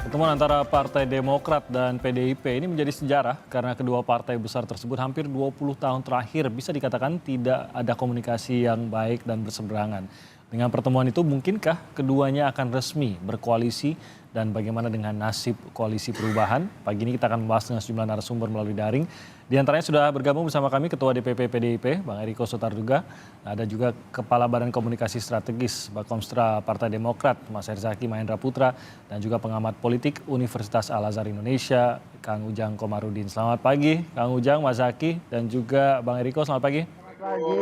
Pertemuan antara Partai Demokrat dan PDIP ini menjadi sejarah karena kedua partai besar tersebut hampir 20 tahun terakhir bisa dikatakan tidak ada komunikasi yang baik dan berseberangan. Dengan pertemuan itu mungkinkah keduanya akan resmi berkoalisi dan bagaimana dengan nasib koalisi perubahan? Pagi ini kita akan membahas dengan sejumlah narasumber melalui daring. Di antaranya sudah bergabung bersama kami Ketua DPP PDIP, Bang Eriko Sotarduga. Ada juga Kepala Badan Komunikasi Strategis Bakomstra Partai Demokrat, Mas Herzaki Mahendra Putra, dan juga pengamat politik Universitas Al-Azhar Indonesia, Kang Ujang Komarudin. Selamat pagi, Kang Ujang, Mas Zaki, dan juga Bang Eriko. Selamat pagi. Pagi,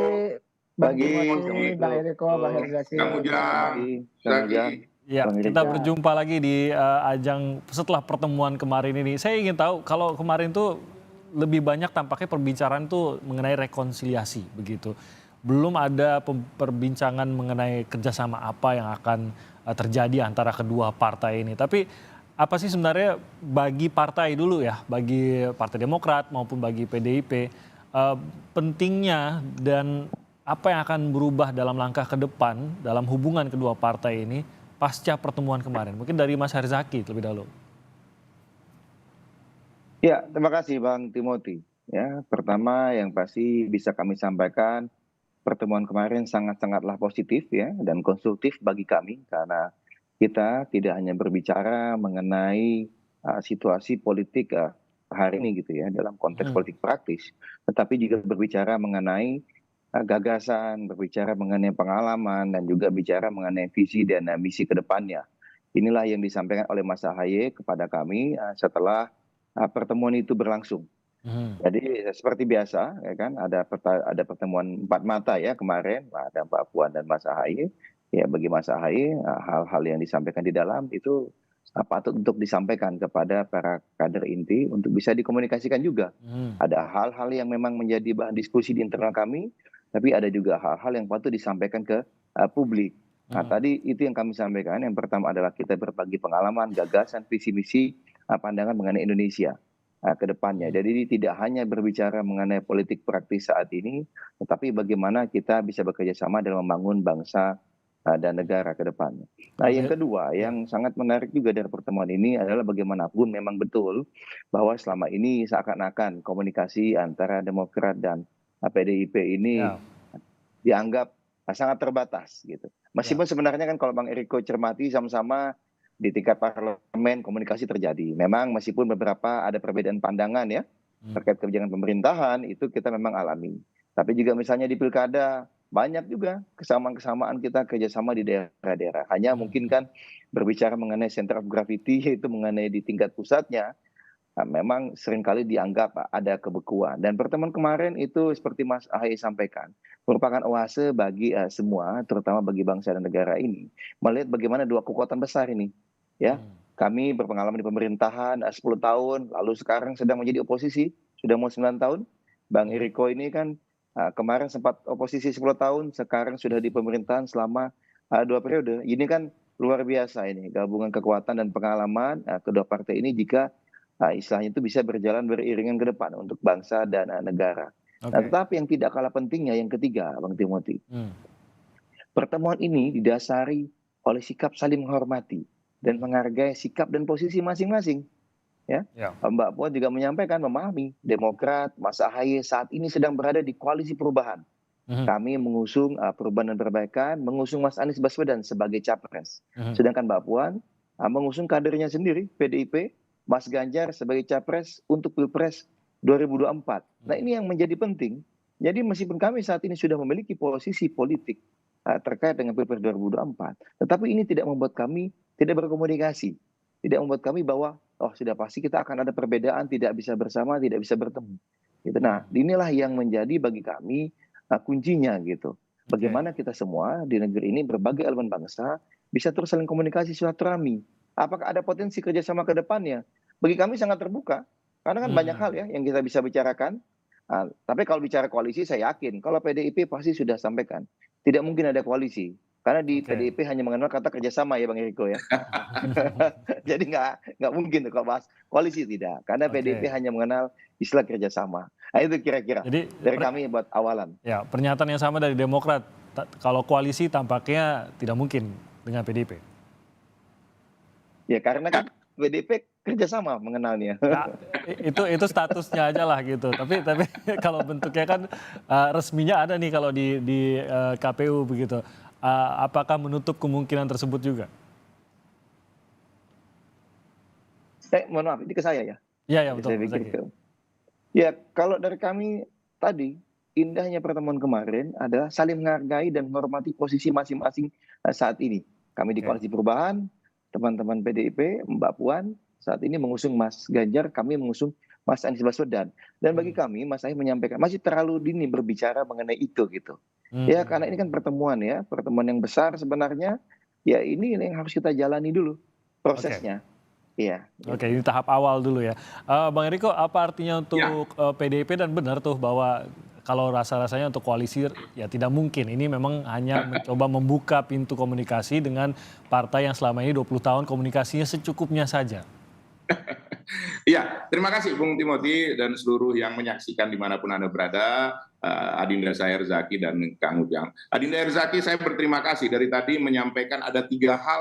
Bang Pagi, Timothy, Bang Eriko, Bang Herzaki. Kang Ujang, Selamat pagi. Zaki. Ya, Bang kita Eriko. berjumpa lagi di ajang setelah pertemuan kemarin ini. Saya ingin tahu kalau kemarin tuh lebih banyak tampaknya perbincangan tuh mengenai rekonsiliasi begitu. Belum ada perbincangan mengenai kerjasama apa yang akan terjadi antara kedua partai ini. Tapi apa sih sebenarnya bagi partai dulu ya, bagi Partai Demokrat maupun bagi PDIP, pentingnya dan apa yang akan berubah dalam langkah ke depan dalam hubungan kedua partai ini pasca pertemuan kemarin? Mungkin dari Mas Herzaki terlebih dahulu. Ya, terima kasih Bang Timothy. Ya, pertama yang pasti bisa kami sampaikan pertemuan kemarin sangat-sangatlah positif ya dan konstruktif bagi kami karena kita tidak hanya berbicara mengenai situasi politik hari ini gitu ya dalam konteks politik praktis, tetapi juga berbicara mengenai gagasan, berbicara mengenai pengalaman dan juga bicara mengenai visi dan misi ke depannya. Inilah yang disampaikan oleh Mas Ahaye kepada kami setelah pertemuan itu berlangsung. Jadi seperti biasa, ya kan, ada pertemuan empat mata ya kemarin, ada Mbak Puan dan Mas Ahaye. Ya bagi Mas Ahaye hal-hal yang disampaikan di dalam itu patut untuk disampaikan kepada para kader inti untuk bisa dikomunikasikan juga. Ada hal-hal yang memang menjadi bahan diskusi di internal kami, tapi ada juga hal-hal yang patut disampaikan ke publik. Nah tadi itu yang kami sampaikan. Yang pertama adalah kita berbagi pengalaman, gagasan, visi misi, pandangan mengenai Indonesia ke depannya. Jadi tidak hanya berbicara mengenai politik praktis saat ini, tetapi bagaimana kita bisa bekerja sama dalam membangun bangsa dan negara ke depannya. Nah yang kedua yang sangat menarik juga dari pertemuan ini adalah bagaimanapun memang betul bahwa selama ini seakan-akan komunikasi antara Demokrat dan PDIP ini dianggap sangat terbatas gitu. Meskipun sebenarnya kan kalau Bang Eriko cermati sama-sama di tingkat parlemen komunikasi terjadi. Memang meskipun beberapa ada perbedaan pandangan ya terkait kebijakan pemerintahan itu kita memang alami. Tapi juga misalnya di pilkada banyak juga kesamaan-kesamaan kita kerjasama di daerah-daerah. Hanya mungkin kan berbicara mengenai center of gravity yaitu mengenai di tingkat pusatnya. Memang seringkali dianggap ada kebekuan. Dan pertemuan kemarin itu seperti Mas Ahaye sampaikan, merupakan oase bagi semua, terutama bagi bangsa dan negara ini. Melihat bagaimana dua kekuatan besar ini. Ya, kami berpengalaman di pemerintahan 10 tahun, lalu sekarang sedang menjadi oposisi, sudah mau 9 tahun. Bang Eriko ini kan kemarin sempat oposisi 10 tahun, sekarang sudah di pemerintahan selama 2 periode. Ini kan luar biasa ini, gabungan kekuatan dan pengalaman kedua partai ini jika istilahnya itu bisa berjalan beriringan ke depan untuk bangsa dan negara. Nah, tetapi yang tidak kalah pentingnya yang ketiga, Bang Timothy. Pertemuan ini didasari oleh sikap saling menghormati dan menghargai sikap dan posisi masing-masing. Ya, Mbak Puan juga menyampaikan memahami Demokrat, Mas Ahaye saat ini sedang berada di koalisi perubahan. Kami mengusung perubahan dan perbaikan, mengusung Mas Anies Baswedan sebagai capres. Sedangkan Mbak Puan mengusung kadernya sendiri, PDIP, Mas Ganjar sebagai capres untuk Pilpres 2024. Nah ini yang menjadi penting. Jadi meskipun kami saat ini sudah memiliki posisi politik terkait dengan Pilpres 2024, tetapi ini tidak membuat kami tidak berkomunikasi. Tidak membuat kami bahwa oh sudah pasti kita akan ada perbedaan, tidak bisa bersama, tidak bisa bertemu. Gitu. Nah inilah yang menjadi bagi kami kuncinya gitu. Bagaimana kita semua di negeri ini berbagai elemen bangsa bisa terus saling komunikasi silaturahmi. Apakah ada potensi kerjasama ke depannya? Bagi kami sangat terbuka. Karena kan banyak hal ya yang kita bisa bicarakan. Tapi kalau bicara koalisi saya yakin kalau PDIP pasti sudah sampaikan. Tidak mungkin ada koalisi. Karena di PDIP hanya mengenal kata kerjasama ya Bang Eriko ya. Jadi nggak mungkin tuh kalau bahas koalisi tidak. Karena PDIP hanya mengenal istilah kerjasama. Nah itu kira-kira dari kami buat awalan. Ya, pernyataan yang sama dari Demokrat. Kalau koalisi tampaknya tidak mungkin dengan PDIP. Ya karena kan PDIP kerjasama mengenalnya. Ya, itu statusnya aja lah gitu. Tapi kalau bentuknya kan resminya ada nih kalau di KPU begitu. Apakah menutup kemungkinan tersebut juga? Mohon maaf, ini ke saya ya. Iya ya betul. Saya pikir ya kalau dari kami tadi indahnya pertemuan kemarin adalah saling menghargai dan menghormati posisi masing-masing saat ini. Kami di Koalisi Perubahan, teman-teman PDIP, Mbak Puan saat ini mengusung Mas Ganjar, kami mengusung Mas Anies Baswedan. Dan bagi kami, Mas Anies menyampaikan masih terlalu dini berbicara mengenai itu gitu. Ya karena ini kan pertemuan yang besar sebenarnya. Ya ini yang harus kita jalani dulu prosesnya. Iya. Oke, ini tahap awal dulu ya. Bang Eriko, apa artinya untuk PDIP dan benar tuh bahwa kalau rasa-rasanya untuk koalisi ya tidak mungkin. Ini memang hanya mencoba membuka pintu komunikasi dengan partai yang selama ini 20 tahun komunikasinya secukupnya saja. Iya, terima kasih Bung Timothy dan seluruh yang menyaksikan dimanapun Anda berada, Adinda saya Herzaki dan Kang Ujang. Adinda Herzaki, saya berterima kasih dari tadi menyampaikan ada 3 hal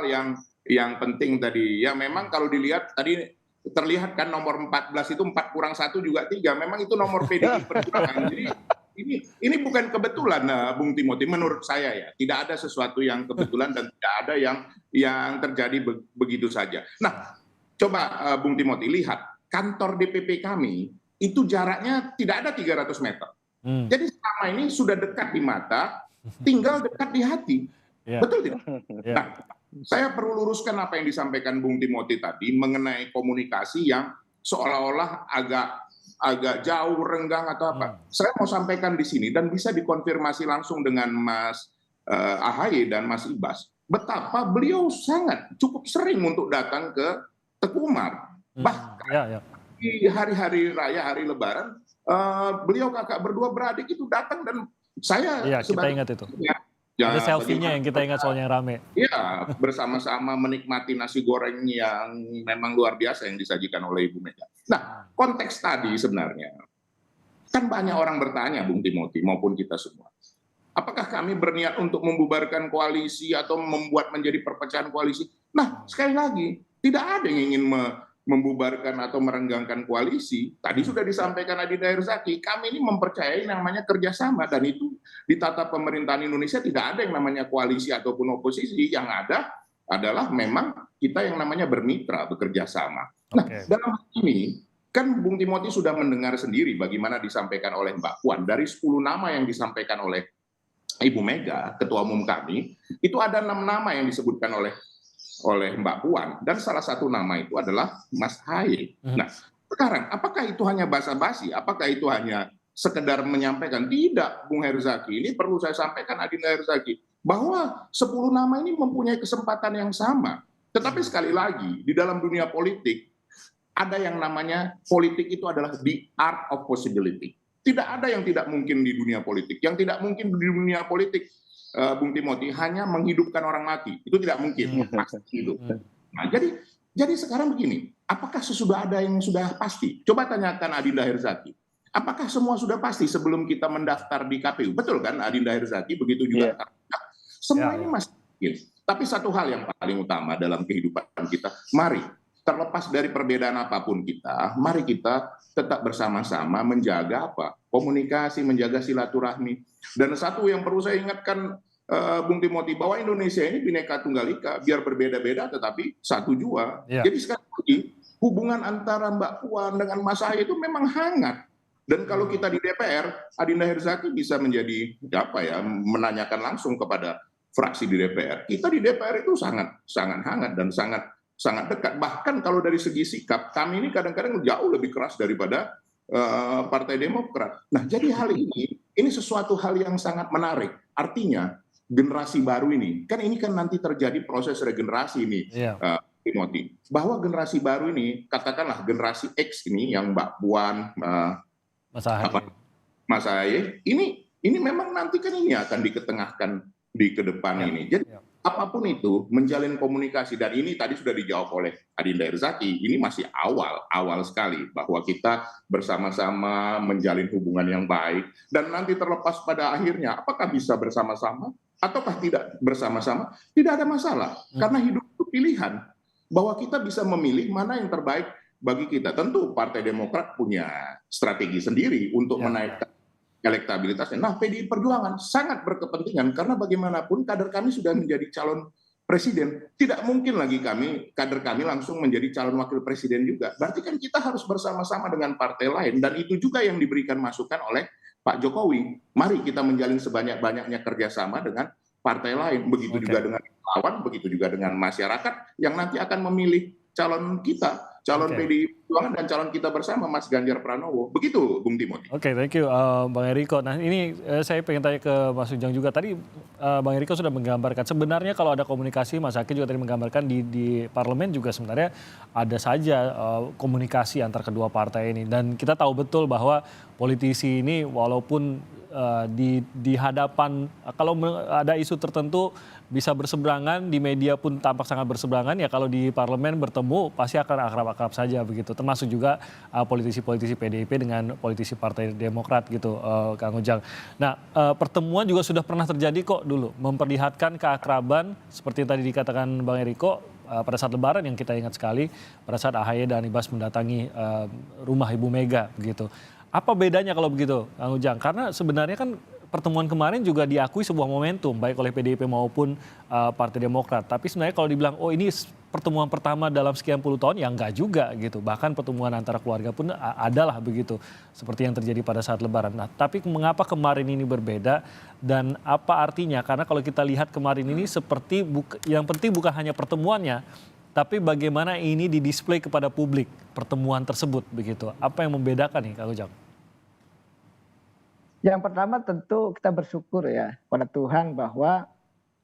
yang penting tadi. Ya memang kalau dilihat tadi terlihat kan nomor 14 itu 4 kurang 1 juga 3. Memang itu nomor PDI Perjuangan. Jadi ini bukan kebetulan Bung Timothy menurut saya ya. Tidak ada sesuatu yang kebetulan dan tidak ada yang terjadi begitu saja. Nah, coba Bung Timothy lihat kantor DPP kami itu jaraknya tidak ada 300 meter. Jadi selama ini sudah dekat di mata, tinggal dekat di hati. Betul tidak? Nah, saya perlu luruskan apa yang disampaikan Bung Timothy tadi mengenai komunikasi yang seolah-olah agak jauh, renggang atau apa. Saya mau sampaikan di sini dan bisa dikonfirmasi langsung dengan Mas AHY dan Mas Ibas. Betapa beliau sangat cukup sering untuk datang ke Teguh Umar. Bahkan di hari-hari raya, hari Lebaran, beliau kakak berdua beradik itu datang dan saya kita ingat itu. Ada selfie-nya yang kita ingat soalnya rame. Iya, bersama-sama menikmati nasi goreng yang memang luar biasa yang disajikan oleh Ibu Mega. Nah, konteks tadi sebenarnya, kan banyak orang bertanya, Bung Timothy, maupun kita semua. Apakah kami berniat untuk membubarkan koalisi atau membuat menjadi perpecahan koalisi? Nah, sekali lagi, tidak ada yang ingin membubarkan atau merenggangkan koalisi. Tadi sudah disampaikan Adinda Herzaki, kami ini mempercayai namanya kerjasama, dan itu di tata pemerintahan Indonesia tidak ada yang namanya koalisi ataupun oposisi. Yang ada adalah memang kita yang namanya bermitra, bekerja sama. Nah, dalam hal ini kan Bung Timothy sudah mendengar sendiri bagaimana disampaikan oleh Mbak Puan. Dari 10 nama yang disampaikan oleh Ibu Mega, ketua umum kami, itu ada 6 nama yang disebutkan oleh Mbak Puan, dan salah satu nama itu adalah Mas AHY. Nah, sekarang apakah itu hanya basa-basi? Apakah itu hanya sekedar menyampaikan? Tidak, Bung Herzaki. Ini perlu saya sampaikan, Adinda Herzaki, bahwa 10 nama ini mempunyai kesempatan yang sama. Tetapi sekali lagi, di dalam dunia politik, ada yang namanya politik itu adalah the art of possibility. Tidak ada yang tidak mungkin di dunia politik. Yang tidak mungkin di dunia politik, Bung Timothy, hanya menghidupkan orang mati. Itu tidak mungkin. Nah, jadi sekarang begini, apakah sesudah ada yang sudah pasti? Coba tanyakan Adinda Herzaki. Apakah semua sudah pasti sebelum kita mendaftar di KPU? Betul kan Adinda Herzaki? Begitu juga. Semua ini masih mungkin. Tapi satu hal yang paling utama dalam kehidupan kita, mari, terlepas dari perbedaan apapun kita, mari kita tetap bersama-sama menjaga apa? Komunikasi, menjaga silaturahmi. Dan satu yang perlu saya ingatkan, Bung Timothy, bahwa Indonesia ini Bhinneka Tunggal Ika, biar berbeda-beda tetapi satu jua. Jadi sekali lagi, hubungan antara Mbak Puan dengan Mas AHY itu memang hangat. Dan kalau kita di DPR, Adinda Herzaki bisa menjadi menanyakan langsung kepada fraksi di DPR. Kita di DPR itu sangat hangat dan sangat dekat. Bahkan kalau dari segi sikap, kami ini kadang-kadang jauh lebih keras daripada Partai Demokrat. Nah, jadi hal ini sesuatu hal yang sangat menarik. Artinya generasi baru ini kan nanti terjadi proses regenerasi ini, Timothy. Bahwa generasi baru ini, katakanlah generasi X ini yang Mbak Puan, Mas AHY, ini memang nanti kan ini akan diketengahkan di ke depan ini. Jadi apapun itu menjalin komunikasi, dan ini tadi sudah dijawab oleh Adinda Herzaki, ini masih awal sekali bahwa kita bersama-sama menjalin hubungan yang baik, dan nanti terlepas pada akhirnya apakah bisa bersama-sama ataukah tidak bersama-sama, tidak ada masalah karena hidup itu pilihan. bahwa kita bisa memilih mana yang terbaik bagi kita. Tentu Partai Demokrat punya strategi sendiri untuk menaikkan elektabilitasnya. Nah, PDI Perjuangan sangat berkepentingan karena bagaimanapun kader kami sudah menjadi calon presiden. Tidak mungkin lagi kader kami langsung menjadi calon wakil presiden juga. Berarti kan kita harus bersama-sama dengan partai lain, dan itu juga yang diberikan masukan oleh Pak Jokowi. Mari kita menjalin sebanyak-banyaknya kerjasama dengan partai lain. Begitu juga dengan lawan, begitu juga dengan masyarakat yang nanti akan memilih calon kita, calon PDI Perjuangan dan calon kita bersama, Mas Ganjar Pranowo. Begitu, Bung Timothy. Oke, thank you Bang Eriko. Nah ini saya pengen tanya ke Mas Ujang juga. Tadi Bang Eriko sudah menggambarkan, sebenarnya kalau ada komunikasi, Mas Aki juga tadi menggambarkan di parlemen juga sebenarnya ada saja komunikasi antar kedua partai ini. Dan kita tahu betul bahwa politisi ini walaupun di hadapan, kalau ada isu tertentu bisa berseberangan, di media pun tampak sangat berseberangan, ya kalau di parlemen bertemu pasti akan akrab-akrab saja begitu. Termasuk juga politisi-politisi PDIP dengan politisi Partai Demokrat gitu, Kang Ujang. Nah, pertemuan juga sudah pernah terjadi kok dulu, memperlihatkan keakraban seperti tadi dikatakan Bang Eriko, pada saat Lebaran yang kita ingat sekali, pada saat AHY dan Ibas mendatangi rumah Ibu Mega begitu. Apa bedanya kalau begitu, Kang Ujang? Karena sebenarnya kan pertemuan kemarin juga diakui sebuah momentum baik oleh PDIP maupun Partai Demokrat. Tapi sebenarnya kalau dibilang oh ini pertemuan pertama dalam sekian puluh tahun, ya enggak juga gitu. Bahkan pertemuan antara keluarga pun adalah begitu, seperti yang terjadi pada saat Lebaran. Nah, tapi mengapa kemarin ini berbeda dan apa artinya? Karena kalau kita lihat kemarin ini seperti yang penting bukan hanya pertemuannya, tapi bagaimana ini didisplay kepada publik pertemuan tersebut begitu. Apa yang membedakan nih, Kang Ujang? Yang pertama tentu kita bersyukur ya pada Tuhan bahwa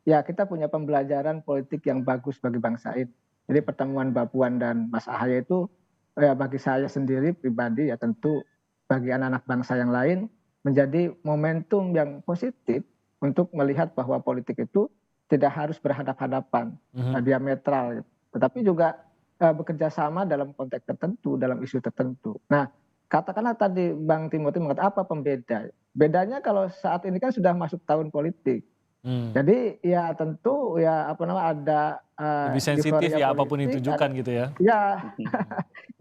ya kita punya pembelajaran politik yang bagus bagi bangsa ini. Jadi pertemuan Mbak Puan dan Mas Ahaye itu ya bagi saya sendiri pribadi ya tentu bagi anak-anak bangsa yang lain menjadi momentum yang positif untuk melihat bahwa politik itu tidak harus berhadapan-hadapan, diametral, gitu. Tetapi juga bekerja sama dalam konteks tertentu, dalam isu tertentu. Nah, katakanlah tadi Bang Timothy mengatakan apa pembeda? Bedanya kalau saat ini kan sudah masuk tahun politik. Jadi ya tentu ya apa namanya ada lebih sensitif ya apapun yang ditujukan gitu ya. Ya,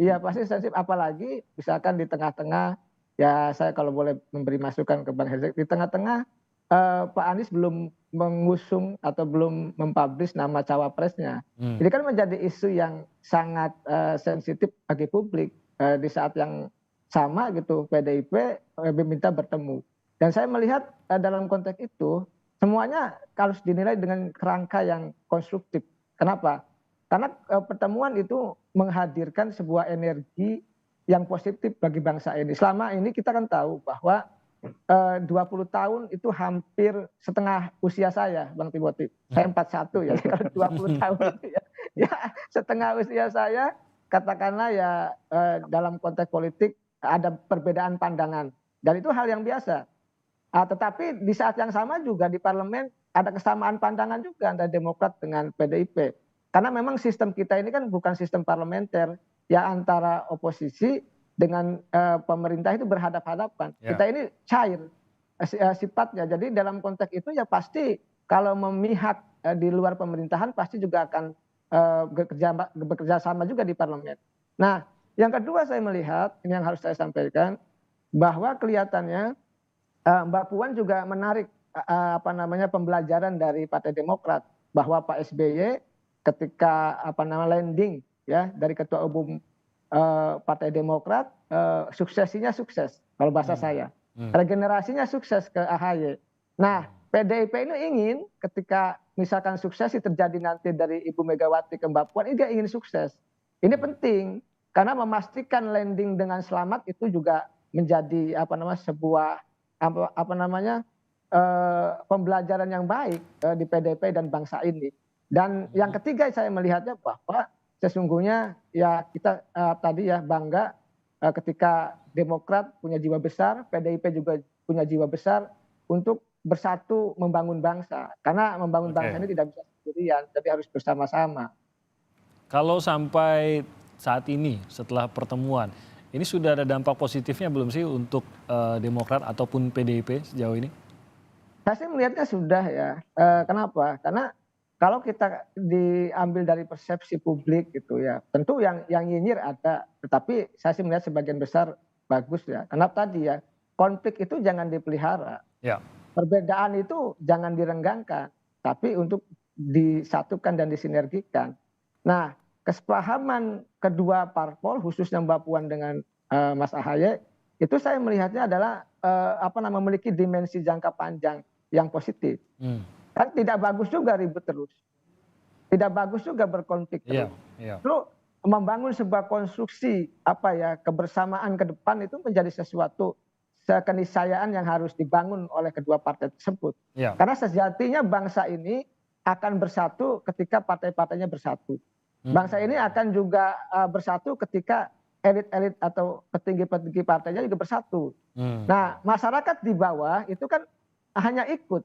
iya pasti sensitif, apalagi misalkan di tengah-tengah ya saya kalau boleh memberi masukan ke Bang Herzeg, di tengah-tengah Pak Anies belum mengusung atau belum mempublish nama cawapresnya. Jadi kan menjadi isu yang sangat sensitif bagi publik di saat yang sama gitu PDIP meminta bertemu. Dan saya melihat dalam konteks itu semuanya harus dinilai dengan kerangka yang konstruktif. Kenapa? Karena pertemuan itu menghadirkan sebuah energi yang positif bagi bangsa ini. Selama ini kita kan tahu bahwa 20 tahun itu hampir setengah usia saya, Bang Timothy. Saya 41 ya, kalau 20 tahun itu ya setengah usia saya, katakanlah ya dalam konteks politik ada perbedaan pandangan. Dan itu hal yang biasa. Tetapi di saat yang sama juga di parlemen ada kesamaan pandangan juga antara Demokrat dengan PDIP. Karena memang sistem kita ini kan bukan sistem parlementer, ya antara oposisi dengan pemerintah itu berhadap-hadapan. Ya. Kita ini cair sifatnya. Jadi dalam konteks itu ya pasti kalau memihak di luar pemerintahan pasti juga akan bekerja sama juga di parlemen. Nah, yang kedua saya melihat, ini yang harus saya sampaikan, bahwa kelihatannya Mbak Puan juga menarik pembelajaran dari Partai Demokrat, bahwa Pak SBY ketika landing ya dari Ketua Umum Partai Demokrat, suksesinya sukses kalau bahasa saya, regenerasinya sukses ke AHY. Nah, PDIP ini ingin ketika misalkan suksesi terjadi nanti dari Ibu Megawati ke Mbak Puan, ini dia ingin sukses. Ini penting. Karena memastikan landing dengan selamat itu juga menjadi sebuah pembelajaran yang baik di PDIP dan bangsa ini. Dan yang ketiga saya melihatnya bahwa sesungguhnya ya kita tadi ya bangga ketika Demokrat punya jiwa besar, PDIP juga punya jiwa besar untuk bersatu membangun bangsa. Karena membangun bangsa ini tidak bisa sendirian, tapi harus bersama-sama. Kalau sampai saat ini setelah pertemuan, ini sudah ada dampak positifnya belum sih untuk Demokrat ataupun PDIP sejauh ini? Saya sih melihatnya sudah ya. Kenapa? Karena kalau kita diambil dari persepsi publik gitu ya, tentu yang nyinyir ada, tetapi saya sih melihat sebagian besar bagus ya. Kenapa tadi ya, konflik itu jangan dipelihara, Ya. perbedaan itu jangan direnggangkan, tapi untuk disatukan dan disinergikan. Nah, kesepahaman kedua parpol khususnya Mbak Puan dengan Mas Ahaye itu saya melihatnya adalah memiliki dimensi jangka panjang yang positif. Kan tidak bagus juga ribut terus, tidak bagus juga berkonflik Iya, terus. iya. Lalu membangun sebuah konstruksi kebersamaan ke depan itu menjadi sesuatu keniscayaan yang harus dibangun oleh kedua partai tersebut. Iya. Karena sejatinya bangsa ini akan bersatu ketika partai-partainya bersatu. Bangsa ini akan juga bersatu ketika elit-elit atau petinggi-petinggi partainya juga bersatu. Nah, masyarakat di bawah itu kan hanya ikut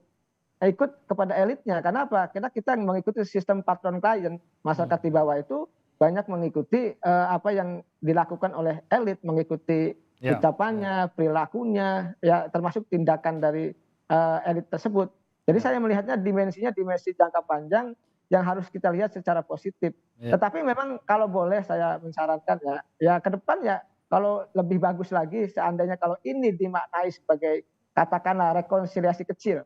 kepada elitnya. Karena apa? Karena kita mengikuti sistem patron klien. Masyarakat di bawah itu banyak mengikuti apa yang dilakukan oleh elit, mengikuti ucapannya, perilakunya, ya termasuk tindakan dari elit tersebut. Jadi saya melihatnya dimensinya dimensi jangka panjang yang harus kita lihat secara positif. Tetapi memang kalau boleh saya mensarankan ya ke depan ya kalau lebih bagus lagi seandainya kalau ini dimaknai sebagai katakanlah rekonsiliasi kecil.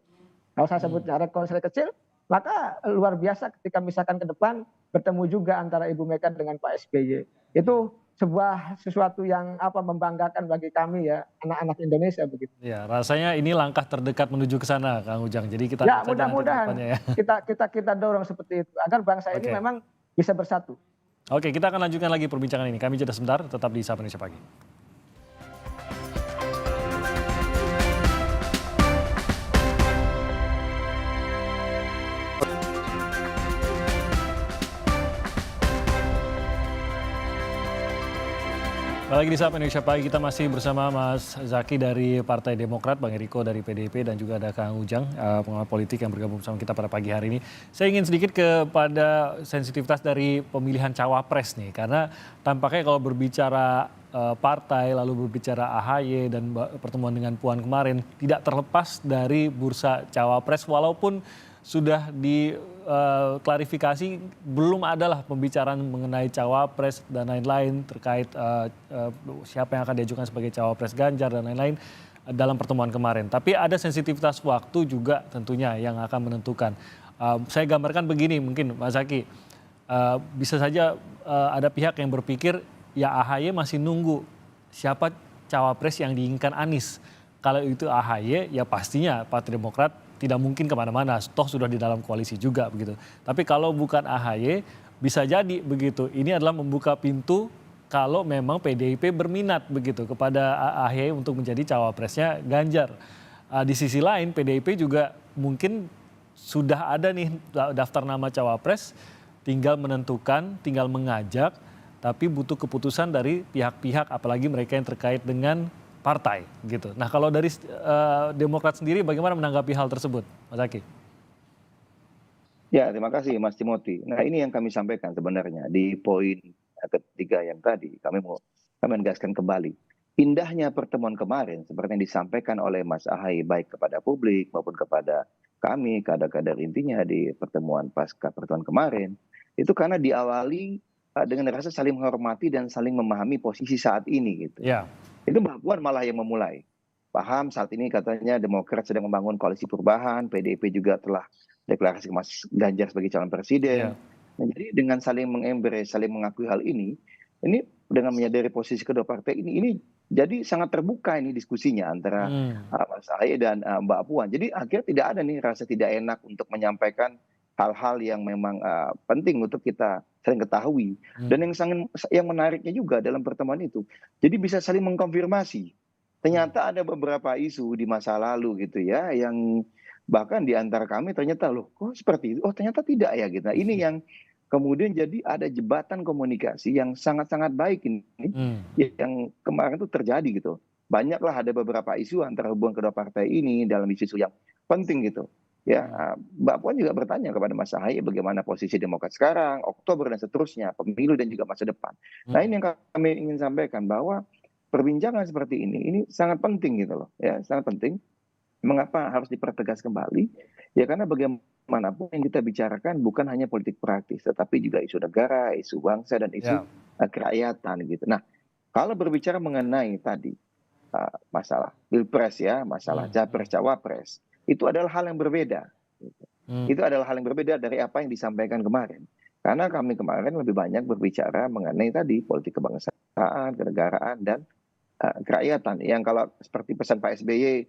Kalau saya sebutnya rekonsiliasi kecil, maka luar biasa ketika misalkan ke depan bertemu juga antara Ibu Mega dengan Pak SBY. Itu sesuatu yang membanggakan bagi kami ya, anak-anak Indonesia begitu. Ya, rasanya ini langkah terdekat menuju ke sana, Kang Ujang. Jadi kita Ya lihat saja nanti ke mudah-mudahan depannya ya. kita dorong seperti itu agar bangsa ini Oke. memang bisa bersatu. Oke, kita akan lanjutkan lagi perbincangan ini. Kami jeda sebentar, tetap di Sapa Indonesia Pagi. Lagi di Sapa Indonesia Pagi, kita masih bersama Mas Zaky dari Partai Demokrat, Bang Eriko dari PDIP, dan juga ada Kang Ujang, pengamat politik yang bergabung bersama kita pada pagi hari ini. Saya ingin sedikit kepada sensitivitas dari pemilihan cawapres nih, karena tampaknya kalau berbicara partai, lalu berbicara AHY dan pertemuan dengan Puan kemarin, tidak terlepas dari bursa cawapres, walaupun sudah diklarifikasi belum adalah pembicaraan mengenai cawapres dan lain-lain terkait siapa yang akan diajukan sebagai cawapres Ganjar dan lain-lain dalam pertemuan kemarin. Tapi ada sensitivitas waktu juga tentunya yang akan menentukan. Saya gambarkan begini mungkin Mas Zaky, bisa saja ada pihak yang berpikir ya AHY masih nunggu siapa cawapres yang diinginkan Anies. Kalau itu AHY ya pastinya Partai Demokrat tidak mungkin kemana-mana, toh sudah di dalam koalisi juga begitu. Tapi kalau bukan AHY, bisa jadi begitu. Ini adalah membuka pintu kalau memang PDIP berminat begitu kepada AHY untuk menjadi cawapresnya Ganjar. Di sisi lain PDIP juga mungkin sudah ada nih daftar nama cawapres, tinggal menentukan, tinggal mengajak, tapi butuh keputusan dari pihak-pihak, apalagi mereka yang terkait dengan partai gitu. Nah kalau dari Demokrat sendiri bagaimana menanggapi hal tersebut, Mas Zaky? Ya, terima kasih Mas Timothy. Nah ini yang kami sampaikan sebenarnya di poin ketiga yang tadi kami menegaskan kembali. Indahnya pertemuan kemarin seperti yang disampaikan oleh Mas Ahaye baik kepada publik maupun kepada kami, kader-kader intinya di pertemuan pasca pertemuan kemarin, itu karena diawali dengan rasa saling menghormati dan saling memahami posisi saat ini gitu. Ya. Itu Mbak Puan malah yang memulai. Paham saat ini katanya Demokrat sedang membangun koalisi perubahan, PDIP juga telah deklarasi Mas Ganjar sebagai calon presiden. Nah, jadi dengan saling mengembrace, saling mengakui hal ini dengan menyadari posisi kedua partai ini jadi sangat terbuka ini diskusinya antara Mas Ahaye dan Mbak Puan. Jadi akhirnya tidak ada nih rasa tidak enak untuk menyampaikan hal-hal yang memang penting untuk kita sering ketahui. Dan yang menariknya juga dalam pertemuan itu, jadi bisa saling mengkonfirmasi. Ternyata ada beberapa isu di masa lalu gitu ya, yang bahkan di antara kami ternyata loh kok seperti itu, oh ternyata tidak ya gitu. Nah ini yang kemudian jadi ada jembatan komunikasi yang sangat-sangat baik ini, yang kemarin itu terjadi gitu. Banyaklah ada beberapa isu antara hubungan kedua partai ini dalam isu-isu yang penting gitu. Ya, Mbak Puan juga bertanya kepada Mas Ahaye bagaimana posisi Demokrat sekarang, Oktober dan seterusnya, pemilu dan juga masa depan. Nah ini yang kami ingin sampaikan bahwa perbincangan seperti ini sangat penting gitu loh, ya sangat penting. Mengapa harus dipertegas kembali? Ya karena bagaimana bagaimanapun yang kita bicarakan bukan hanya politik praktis, tetapi juga isu negara, isu bangsa, dan isu Ya. kerakyatan gitu. Nah, kalau berbicara mengenai tadi masalah pilpres ya, masalah capres cawapres, itu adalah hal yang berbeda. Gitu. Itu adalah hal yang berbeda dari apa yang disampaikan kemarin. Karena kami kemarin lebih banyak berbicara mengenai tadi politik kebangsaan, kenegaraan, dan kerakyatan. Yang kalau seperti pesan Pak SBY,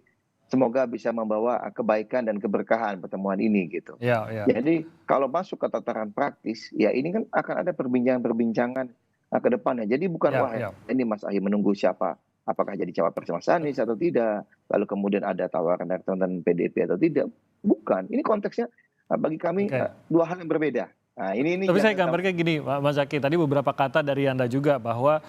semoga bisa membawa kebaikan dan keberkahan pertemuan ini gitu. Ya, ya. Jadi kalau masuk ke tataran praktis, ya ini kan akan ada perbincangan-perbincangan ke depannya. Jadi bukan Ya, wah ya. ini Mas Ahy menunggu siapa, apakah jadi cawapres Mas Anies atau tidak, lalu kemudian ada tawaran dari teman-teman PDIP atau tidak. Bukan, ini konteksnya bagi kami Oke. dua hal yang berbeda. Nah, ini Tapi saya yang gambarnya gini, Mas Zaky, tadi beberapa kata dari Anda juga bahwa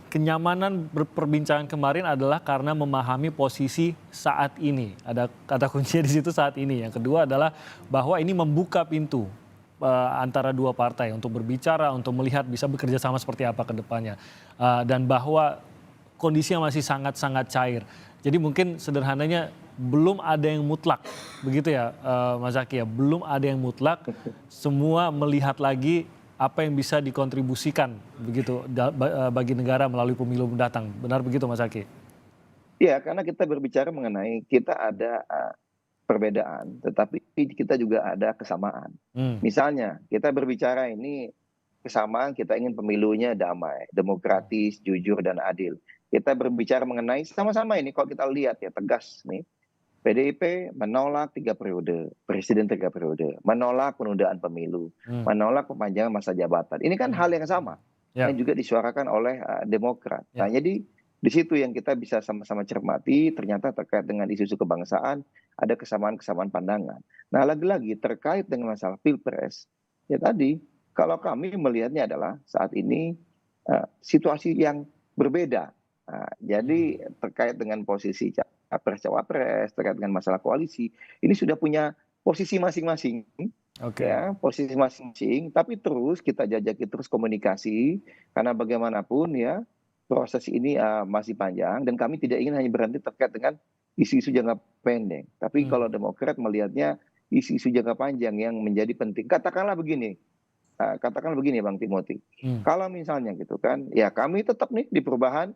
kenyamanan perbincangan kemarin adalah karena memahami posisi saat ini. Ada kata kuncinya di situ saat ini. Yang kedua adalah bahwa ini membuka pintu antara dua partai untuk berbicara, untuk melihat bisa bekerja sama seperti apa ke depannya. Dan bahwa kondisinya masih sangat-sangat cair. Jadi mungkin sederhananya belum ada yang mutlak, begitu ya Mas Zaky ya, belum ada yang mutlak, semua melihat lagi apa yang bisa dikontribusikan begitu bagi negara melalui pemilu mendatang. Benar begitu Mas Zaky? Iya, karena kita berbicara mengenai kita ada perbedaan, tetapi kita juga ada kesamaan. Misalnya kita berbicara ini kesamaan, kita ingin pemilunya damai, demokratis, jujur, dan adil. Kita berbicara mengenai sama-sama ini, kalau kita lihat ya tegas nih, PDIP menolak 3 periode, presiden 3 periode, menolak penundaan pemilu, menolak perpanjangan masa jabatan. Ini kan hal yang sama, yang juga disuarakan oleh Demokrat. Nah, jadi di situ yang kita bisa sama-sama cermati, ternyata terkait dengan isu-isu kebangsaan, ada kesamaan-kesamaan pandangan. Nah, lagi-lagi terkait dengan masalah pilpres, ya tadi, kalau kami melihatnya adalah saat ini situasi yang berbeda. Jadi terkait dengan posisi capres-cawapres, terkait dengan masalah koalisi, ini sudah punya posisi masing-masing. Ya, posisi masing-masing, tapi terus kita jajaki terus komunikasi, karena bagaimanapun ya, proses ini masih panjang, dan kami tidak ingin hanya berhenti terkait dengan isu-isu jangka pendek. Tapi kalau Demokrat melihatnya isu-isu jangka panjang yang menjadi penting. Katakanlah begini Bang Timothy, kalau misalnya gitu kan, ya kami tetap nih di perubahan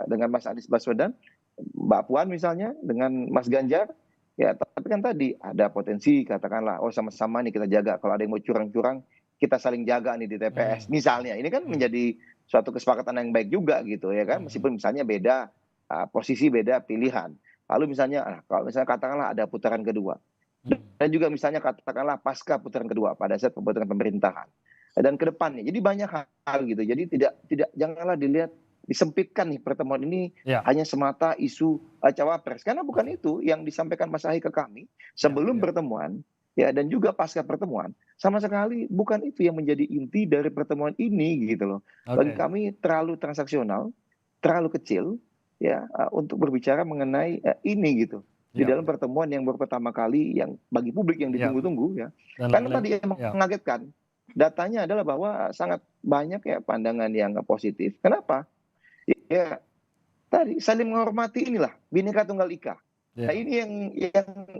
dengan Mas Anies Baswedan, Mbak Puan misalnya dengan Mas Ganjar, ya tapi kan tadi ada potensi katakanlah, oh sama-sama nih kita jaga, kalau ada yang mau curang-curang, kita saling jaga nih di TPS. Misalnya, ini kan menjadi suatu kesepakatan yang baik juga gitu ya kan, meskipun misalnya beda posisi, beda pilihan. Lalu misalnya, kalau misalnya katakanlah ada putaran kedua, dan juga misalnya katakanlah pasca putaran kedua pada saat pembentukan pemerintahan dan ke depannya. Jadi banyak hal gitu. Jadi janganlah dilihat disempitkan nih pertemuan ini hanya semata isu cawapres, karena bukan itu yang disampaikan Mas Ahy ke kami sebelum pertemuan ya, dan juga pasca pertemuan, sama sekali bukan itu yang menjadi inti dari pertemuan ini gitu loh. Bagi kami terlalu transaksional, terlalu kecil ya untuk berbicara mengenai ini gitu. Di dalam pertemuan yang baru pertama kali, yang bagi publik yang ditunggu-tunggu ya. Karena tadi yang mengagetkan, datanya adalah bahwa sangat banyak ya pandangan yang positif. Kenapa? Ya tadi saling menghormati, inilah Bhinneka Tunggal Ika. Nah ini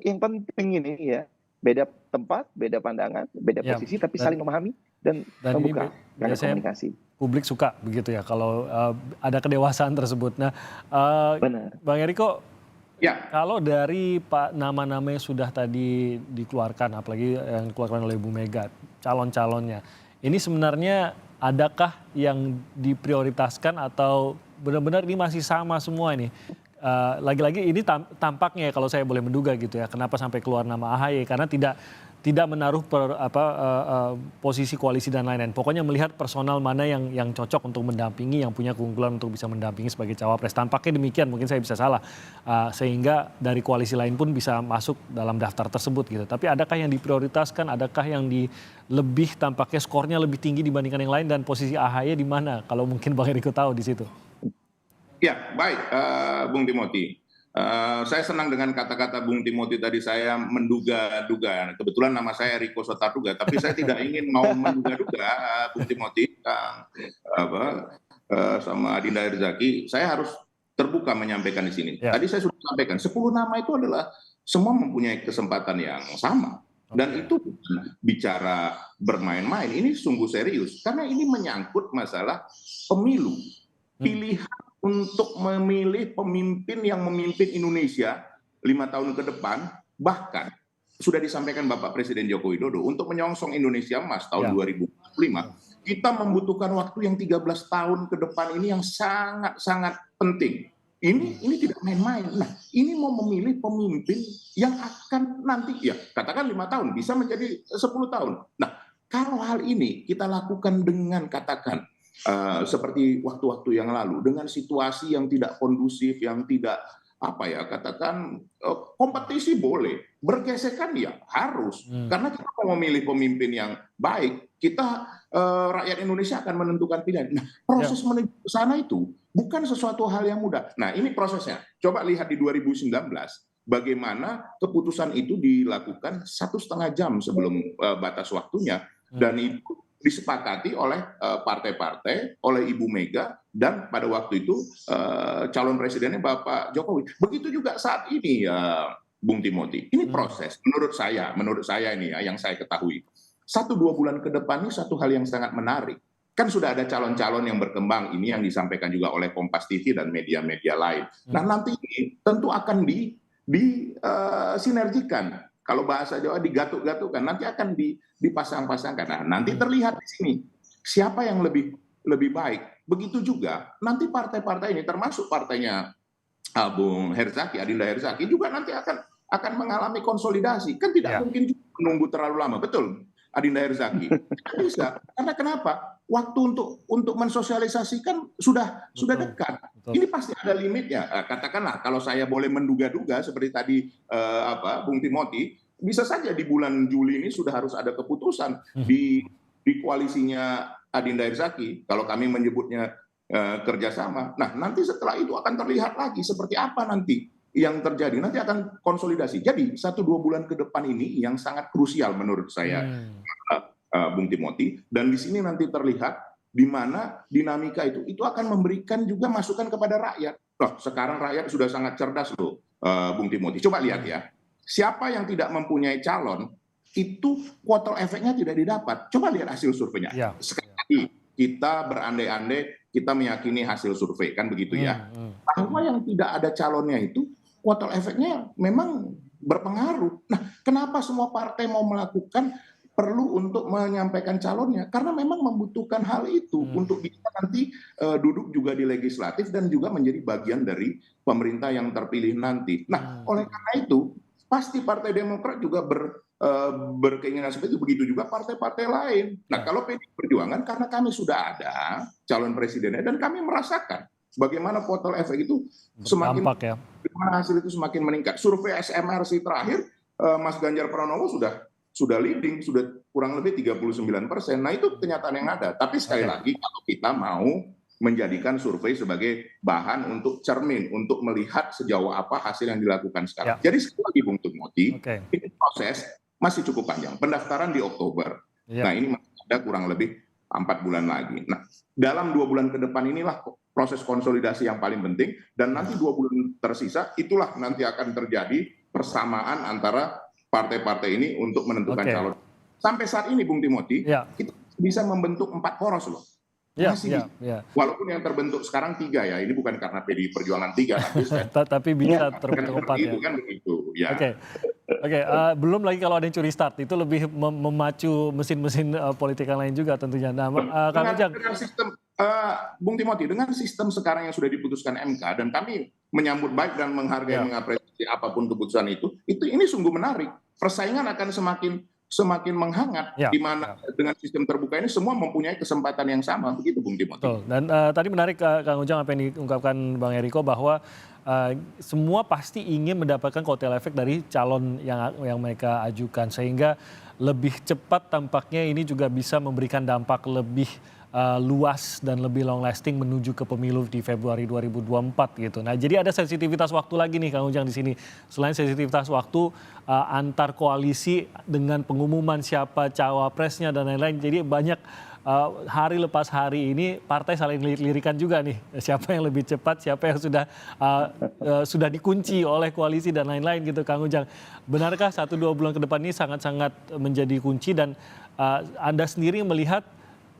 yang penting ini ya. Beda tempat, beda pandangan, beda posisi, tapi saling memahami dan membuka komunikasi. Publik suka begitu ya kalau ada kedewasaan tersebut. Nah, benar. Bang Eriko, ya, kalau dari nama-nama yang sudah tadi dikeluarkan, apalagi yang dikeluarkan oleh Bu Mega, calon-calonnya, ini sebenarnya adakah yang diprioritaskan atau benar-benar ini masih sama semua ini? Lagi-lagi ini tampaknya kalau saya boleh menduga gitu ya, kenapa sampai keluar nama AHY, karena tidak menaruh posisi koalisi dan lain-lain. Pokoknya melihat personal mana yang cocok untuk mendampingi, yang punya keunggulan untuk bisa mendampingi sebagai cawapres. Tampaknya demikian, mungkin saya bisa salah. Sehingga dari koalisi lain pun bisa masuk dalam daftar tersebut gitu. Tapi adakah yang diprioritaskan, adakah yang lebih tampaknya skornya lebih tinggi dibandingkan yang lain, dan posisi AHY di mana? Kalau mungkin Bang Eriko tahu di situ. Ya, baik, Bung Timothy. Saya senang dengan kata-kata Bung Timothy tadi, saya menduga-duga. Kebetulan nama saya Riko Sotarduga, tapi saya tidak ingin mau menduga-duga, Bung Timothy, sama Adinda Herzaki. Saya harus terbuka menyampaikan di sini. Tadi saya sudah sampaikan, 10 nama itu adalah semua mempunyai kesempatan yang sama. Dan itu bukan bicara bermain-main, ini sungguh serius. Karena ini menyangkut masalah pemilu. Pilihan untuk memilih pemimpin yang memimpin Indonesia 5 tahun ke depan, bahkan sudah disampaikan Bapak Presiden Joko Widodo untuk menyongsong Indonesia Emas tahun 2045, kita membutuhkan waktu yang 13 tahun ke depan ini yang sangat-sangat penting. Ini tidak main-main. Nah, ini mau memilih pemimpin yang akan nanti, ya katakan 5 tahun, bisa menjadi 10 tahun. Nah, kalau hal ini kita lakukan dengan katakan seperti waktu-waktu yang lalu, dengan situasi yang tidak kondusif, yang tidak katakan kompetisi boleh, bergesekan ya harus, karena kita mau memilih pemimpin yang baik, kita rakyat Indonesia akan menentukan pilihan. Nah, proses menuju ke sana itu bukan sesuatu hal yang mudah. Nah, ini prosesnya. Coba lihat di 2019, bagaimana keputusan itu dilakukan 1,5 jam sebelum batas waktunya, dan itu disepakati oleh partai-partai, oleh Ibu Mega, dan pada waktu itu calon presidennya Bapak Jokowi. Begitu juga saat ini, Bung Timothy. Ini proses, menurut saya ini ya, yang saya ketahui. 1-2 bulan ke depan ini satu hal yang sangat menarik. Kan sudah ada calon-calon yang berkembang, ini yang disampaikan juga oleh Kompas TV dan media-media lain. Nah, nanti ini tentu akan disinergikan. Kalau bahasa Jawa digatuk-gatukan, nanti akan dipasang-pasangkan. Nah, nanti terlihat di sini siapa yang lebih baik. Begitu juga nanti partai-partai ini, termasuk partainya Bung Herzaki, Adinda Herzaki, juga nanti akan mengalami konsolidasi. Kan tidak mungkin juga menunggu terlalu lama, betul, Adinda Herzaki? Tidak bisa. Karena kenapa? Waktu untuk mensosialisasikan sudah dekat. Ini pasti ada limitnya. Katakanlah kalau saya boleh menduga-duga seperti tadi Bung Timothy, bisa saja di bulan Juli ini sudah harus ada keputusan di koalisinya Adinda Herzaki, kalau kami menyebutnya kerjasama. Nah, nanti setelah itu akan terlihat lagi seperti apa nanti yang terjadi. Nanti akan konsolidasi. Jadi 1-2 bulan ke depan ini yang sangat krusial menurut saya, Bung Timothy. Dan di sini nanti terlihat di mana dinamika itu akan memberikan juga masukan kepada rakyat. Loh, sekarang rakyat sudah sangat cerdas loh, Bung Timothy. Coba lihat ya, siapa yang tidak mempunyai calon, itu kuotal efeknya tidak didapat. Coba lihat hasil surveinya. Sekali lagi, kita berandai-andai, kita meyakini hasil survei, kan begitu ya. Bahwa yang tidak ada calonnya itu, kuotal efeknya memang berpengaruh. Nah, kenapa semua partai mau melakukan perlu untuk menyampaikan calonnya? Karena memang membutuhkan hal itu untuk bisa nanti duduk juga di legislatif dan juga menjadi bagian dari pemerintah yang terpilih nanti. Nah, oleh karena itu, pasti Partai Demokrat juga berkeinginan seperti itu. Begitu juga partai-partai lain. Nah, kalau PDI Perjuangan, karena kami sudah ada calon presidennya dan kami merasakan bagaimana kuotal efek itu semakin bagaimana hasil itu semakin meningkat. Survei SMRC terakhir, Mas Ganjar Pranowo sudah leading, sudah kurang lebih 39%. Nah, itu kenyataan yang ada. Tapi sekali lagi, kalau kita mau menjadikan survei sebagai bahan untuk cermin, untuk melihat sejauh apa hasil yang dilakukan sekarang. Jadi sekali lagi, Bung Timothy, ini proses masih cukup panjang. Pendaftaran di Oktober. Nah, ini masih ada kurang lebih 4 bulan lagi. Nah, dalam 2 bulan ke depan inilah proses konsolidasi yang paling penting. Dan nanti 2 bulan tersisa, itulah nanti akan terjadi persamaan antara partai-partai ini untuk menentukan calon. Sampai saat ini, Bung Timothy, kita bisa membentuk 4 poros loh. Masih walaupun yang terbentuk sekarang 3 ya, ini bukan karena PDI Perjuangan 3, tapi bisa terbentuk 4 ya. Kan begitu, ya. Oke, belum lagi kalau ada yang curi start, itu lebih memacu mesin-mesin politik yang lain juga tentunya. Nah, dengan sistem, Bung Timothy, dengan sistem sekarang yang sudah diputuskan MK, dan kami menyambut baik dan menghargai, mengapresiasi apapun keputusan itu ini sungguh menarik. Persaingan akan semakin menghangat, di mana dengan sistem terbuka ini semua mempunyai kesempatan yang sama, begitu Bung Timothy. Betul. Dan tadi menarik Kang Ujang apa yang diungkapkan Bang Eriko, bahwa semua pasti ingin mendapatkan kotel efek dari calon yang mereka ajukan, sehingga lebih cepat tampaknya ini juga bisa memberikan dampak lebih luas dan lebih long lasting menuju ke pemilu di Februari 2024 gitu. Nah, jadi ada sensitivitas waktu lagi nih Kang Ujang di sini. Selain sensitivitas waktu antar koalisi dengan pengumuman siapa cawapresnya dan lain-lain. Jadi banyak hari lepas hari ini partai saling lirik-lirikan juga nih. Siapa yang lebih cepat, siapa yang sudah dikunci oleh koalisi dan lain-lain gitu, Kang Ujang. Benarkah 1-2 bulan ke depan ini sangat-sangat menjadi kunci dan Anda sendiri melihat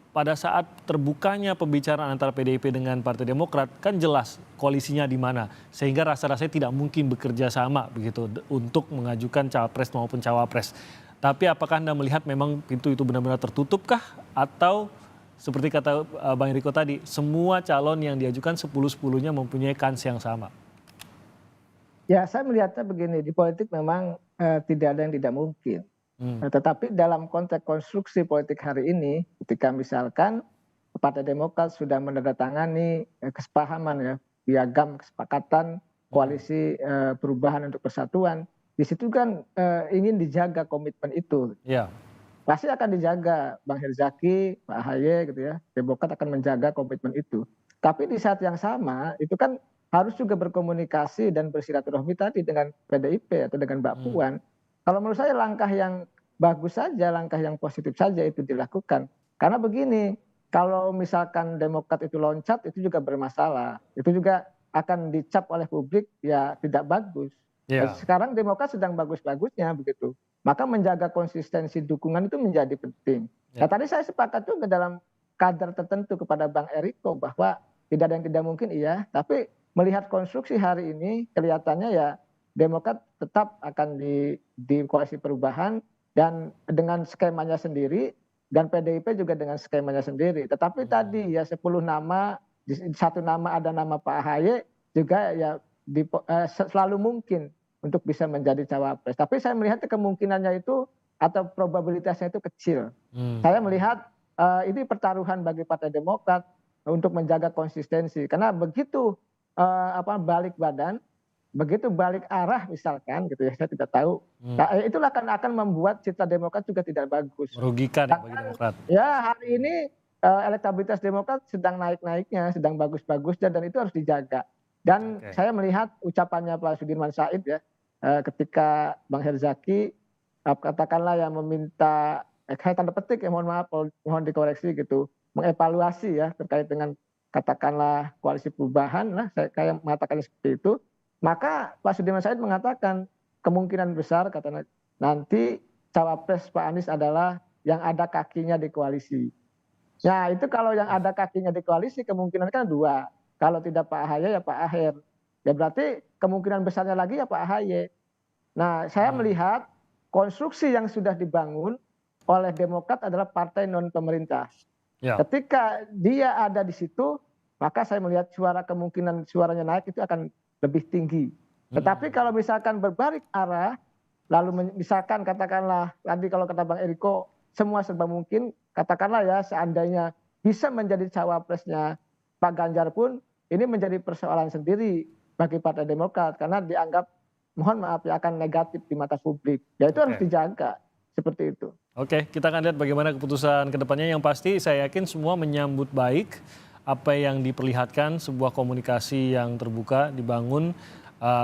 pada saat terbukanya pembicaraan antara PDIP dengan Partai Demokrat kan jelas koalisinya di mana, sehingga rasa-rasanya tidak mungkin bekerja sama begitu untuk mengajukan capres maupun cawapres. Tapi apakah Anda melihat memang pintu itu benar-benar tertutupkah, atau seperti kata Bang Eriko tadi, semua calon yang diajukan 10-10-nya mempunyai kans yang sama? Ya, saya melihatnya begini, di politik memang tidak ada yang tidak mungkin. Tetapi dalam konteks konstruksi politik hari ini, ketika misalkan Partai Demokrat sudah menandatangani kesepahaman ya, piagam kesepakatan koalisi perubahan untuk persatuan, di situ kan ingin dijaga komitmen itu. Ya. Pasti akan dijaga, Bang Herzaki, Pak AHY gitu ya, Demokrat akan menjaga komitmen itu. Tapi di saat yang sama itu kan harus juga berkomunikasi dan bersilaturahmi tadi dengan PDIP atau dengan Mbak Puan. Kalau menurut saya langkah yang bagus saja, langkah yang positif saja itu dilakukan. Karena begini, kalau misalkan Demokrat itu loncat itu juga bermasalah. Itu juga akan dicap oleh publik ya tidak bagus. Yeah. Sekarang Demokrat sedang bagus-bagusnya begitu. Maka menjaga konsistensi dukungan itu menjadi penting. Nah tadi saya sepakat juga dalam kadar tertentu kepada Bang Eriko bahwa tidak ada yang tidak mungkin iya. Tapi melihat konstruksi hari ini kelihatannya ya Demokrat tetap akan di koalisi perubahan dan dengan skemanya sendiri dan PDIP juga dengan skemanya sendiri. Tetapi tadi ya 10 nama, di satu nama ada nama Pak AHY juga ya selalu mungkin untuk bisa menjadi cawapres. Tapi saya melihat kemungkinannya itu atau probabilitasnya itu kecil. Saya melihat ini pertaruhan bagi Partai Demokrat untuk menjaga konsistensi. Karena begitu balik badan, begitu balik arah misalkan gitu ya, saya tidak tahu. Nah, itulah akan membuat citra Demokrat juga tidak bagus. Merugikan ya bagi Demokrat. Ya hari ini elektabilitas Demokrat sedang naik-naiknya, sedang bagus-bagusnya dan itu harus dijaga. Dan saya melihat ucapannya Pak Sudirman Said ya, ketika Bang Herzaki katakanlah yang meminta, saya tanda petik ya, mohon maaf, mohon dikoreksi gitu, mengevaluasi ya terkait dengan katakanlah koalisi perubahan, nah saya kayak mengatakan seperti itu. Maka Pak Sudirman Said mengatakan kemungkinan besar katanya nanti cawapres Pak Anies adalah yang ada kakinya di koalisi. Nah itu kalau yang ada kakinya di koalisi kemungkinan kan dua. Kalau tidak Pak AHY ya Pak Aher. Ya berarti kemungkinan besarnya lagi ya Pak AHY. Nah saya melihat konstruksi yang sudah dibangun oleh Demokrat adalah partai non pemerintah. Ya. Ketika dia ada di situ maka saya melihat kemungkinan suaranya naik itu akan lebih tinggi. Tetapi kalau misalkan berbalik arah, lalu misalkan katakanlah, tadi kalau kata Bang Eriko, semua serba mungkin, katakanlah ya seandainya bisa menjadi cawapresnya Pak Ganjar pun, ini menjadi persoalan sendiri bagi Partai Demokrat, karena dianggap, mohon maaf ya, akan negatif di mata publik. Ya itu harus dijaga, seperti itu. Oke, kita akan lihat bagaimana keputusan kedepannya. Yang pasti saya yakin semua menyambut baik apa yang diperlihatkan, sebuah komunikasi yang terbuka dibangun,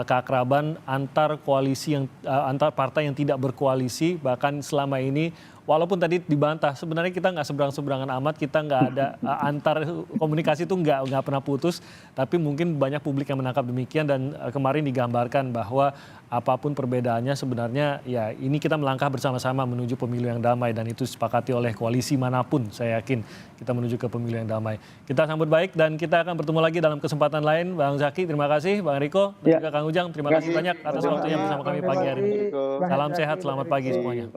keakraban antar koalisi antar partai yang tidak berkoalisi, bahkan selama ini walaupun tadi dibantah sebenarnya kita nggak seberang-seberangan amat, kita nggak ada antar komunikasi itu nggak pernah putus, tapi mungkin banyak publik yang menangkap demikian dan kemarin digambarkan bahwa apapun perbedaannya sebenarnya ya ini kita melangkah bersama-sama menuju pemilu yang damai dan itu disepakati oleh koalisi manapun. Saya yakin kita menuju ke pemilu yang damai. Kita sambut baik dan kita akan bertemu lagi dalam kesempatan lain. Bang Zaki terima kasih, Bang Riko dan juga Kang Ujang terima kasih banyak atas waktunya bersama kami pagi hari ini. Salam sehat, selamat pagi semuanya.